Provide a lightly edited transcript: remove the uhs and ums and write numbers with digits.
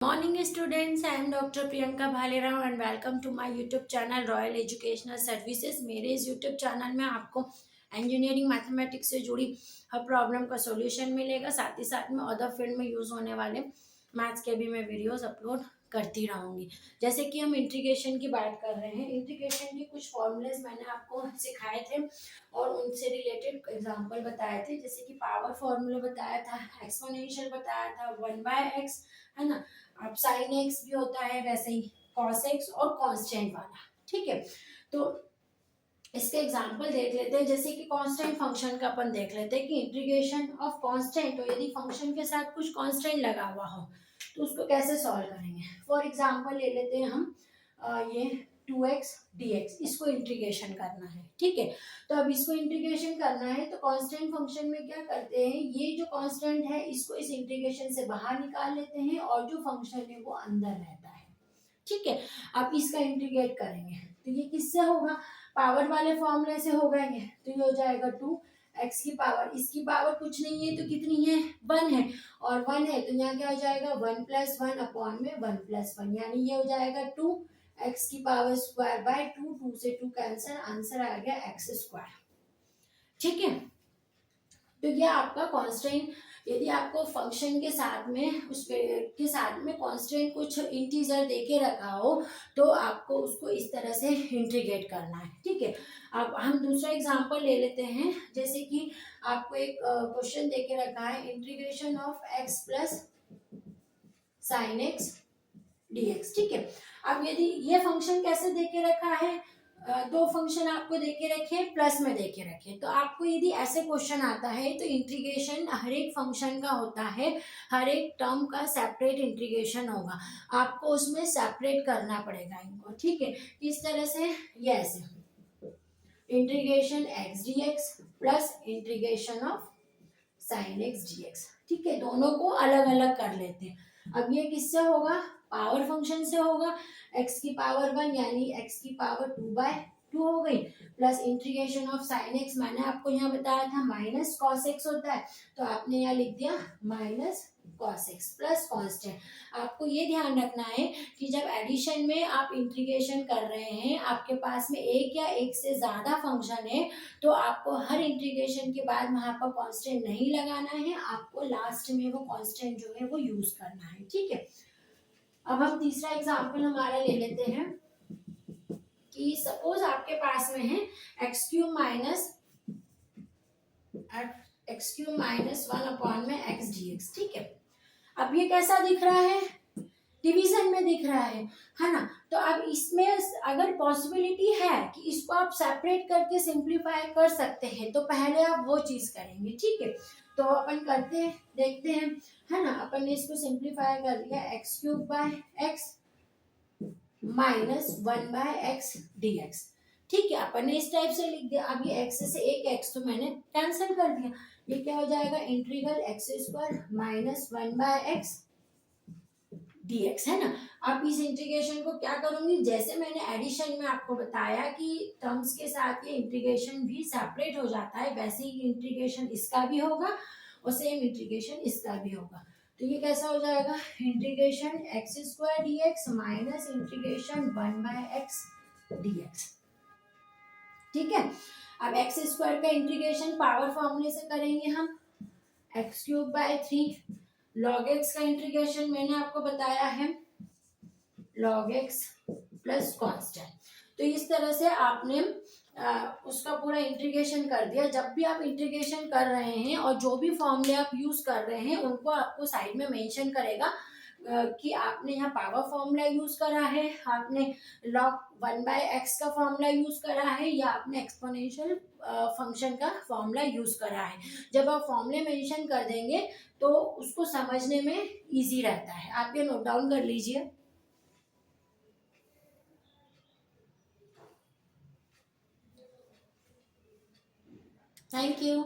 Morning students, I am doctor Priyanka Bhalerao and welcome to my YouTube channel royal educational services. मेरे इस YouTube channel में आपको engineering mathematics से जुड़ी हर प्रॉब्लम का सॉल्यूशन मिलेगा। साथ ही साथ में अदर फील्ड में यूज होने वाले मैथ्स के भी मैं वीडियोस अपलोड करती रहूंगी। जैसे कि हम इंटीग्रेशन की बात कर रहे हैं, इंटीग्रेशन के कुछ फॉर्मूलेज मैंने आपको सिखाए थे और उनसे रिलेटेड एग्जांपल बताए थे। जैसे कि पावर फॉर्मूला बताया था, एक्सपोनेंशियल बताया था, 1/x, है ना। अब साइन एक्स भी होता है, वैसे ही कॉस एक्स और कांस्टेंट वाला। ठीक है, तो इसके एग्जांपल देख लेते हैं। जैसे कि कांस्टेंट फंक्शन का अपन देख लेते हैं कि इंटीग्रेशन ऑफ कांस्टेंट, तो यदि फंक्शन के साथ कुछ कांस्टेंट लगा हुआ हो तो उसको कैसे सॉल्व करेंगे। फॉर एग्जांपल ले लेते हैं हम ये 2x dx, इसको इंटीग्रेशन करना है। ठीक है, तो अब इसको इंटीग्रेशन करना है तो कांस्टेंट फंक्शन में क्या करते हैं, ये जो कांस्टेंट है इसको इस इंटीग्रेशन से बाहर निकाल लेते हैं और जो फंक्शन है वो अंदर रहता है। ठीक है, अब इसका इंटीग्रेट करेंगे तो ये किससे होगा, पावर वाले फॉर्मूले से होगा। ये तो ये हो जाएगा 2x की पावर, इसकी पावर कुछ नहीं है तो कितनी है, 1 है, और 1 है तो यहाँ क्या हो जाएगा 1 + 1 अपॉन में 1 + 1, यानी ये हो जाएगा 2x की पावर स्क्वायर बाय 2, 2 से 2 कैंसिल, आंसर आ गया x²। ठीक है, तो ये आपका कांस्टेंट, यदि आपको फंक्शन के साथ में के साथ में कांस्टेंट कुछ इंटीजर देके रखा हो तो आपको उसको इस तरह से इंटीग्रेट करना है। ठीक है, अब हम दूसरा एग्जांपल ले लेते हैं। जैसे कि आपको एक क्वेश्चन देके रखा है, integration of x plus sine x dx। ठीक है, अब यदि ये फंक्शन कैसे देके रखा है, दो फंक्शन आपको देके रखे, प्लस में देके रखे, तो आपको यदि ऐसे क्वेश्चन आता है तो इंटीग्रेशन हर एक फंक्शन का होता है, हर एक टर्म का सेपरेट इंटीग्रेशन होगा, आपको उसमें सेपरेट करना पड़ेगा इनको। ठीक है, इस तरह से ये ऐसे integration x dx plus integration of sine x dx। ठीक है, दोनों को अलग अलग कर लेते हैं। अब ये किससे होगा, पावर फंक्शन से होगा, x की पावर 1 यानी x की पावर 2/2 हो गई, plus integration of sine x, मैंने आपको यहाँ बताया था माइनस कॉस एक्स होता है तो आपने यहाँ लिख दिया minus cos x plus constant. आपको ये ध्यान रखना है कि जब एडिशन में आप इंटीग्रेशन कर रहे हैं, आपके पास में एक या एक से ज्यादा फंक्शन है तो आपको हर इंटीग्रेशन के बाद वहां पर कांस्टेंट नहीं लगाना है, आपको लास्ट में वो कांस्टेंट जो है वो यूज करना है। ठीक है, अब हम तीसरा एग्जांपल हमारा ले लेते हैं कि सपोज आपके पास में है x³ माइनस 1 अपॉन में x dx। ठीक है, अब ये कैसा दिख रहा है, डिवीजन में दिख रहा है ना। तो अब इसमें अगर पॉसिबिलिटी है कि इसको आप सेपरेट करके सिंप्लीफाई कर सकते हैं तो पहले आप वो चीज करेंगे। ठीक है, तो अपन करते हैं, देखते हैं, है ना। अपन ने इसको सिंप्लीफाई कर लिया, x³ माइनस 1/x dx। ठीक है, अपन ने इस टाइप से लिख दिया। अब ये x से एक x तो मैंने कैंसिल कर दिया, ये क्या हो जाएगा integral x² minus 1/x dx, है ना। अब इस इंटीग्रेशन को क्या करूंगी, जैसे मैंने एडिशन में आपको बताया कि टर्म्स के साथ ये इंटीग्रेशन भी सेपरेट हो जाता है, वैसे ही इंटीग्रेशन इसका भी होगा और सेम इंटीग्रेशन इसका भी होगा। तो ये कैसा हो जाएगा, integration x² dx minus integration 1/x dx। ठीक है, अब x² का इंटीग्रेशन पावर फॉर्मूले से करेंगे हम, x³ log x का इंटीग्रेशन मैंने आपको बताया है log x प्लस कांस्टेंट। तो इस तरह से आपने उसका पूरा इंटीग्रेशन कर दिया। जब भी आप इंटीग्रेशन कर रहे हैं और जो भी फॉर्मूले आप यूज कर रहे हैं उनको आपको साइड में मेंशन करेगा कि आपने यहाँ पावर फॉर्मूला यूज करा है, आपने log 1/x का फॉर्मूला यूज करा है, या आपने एक्सपोनेंशियल फंक्शन का फॉर्मूला यूज करा है। जब आप फॉर्मूले मेंशन कर देंगे तो उसको समझने में इजी रहता है। आप ये नोट डाउन कर लीजिए। Thank you.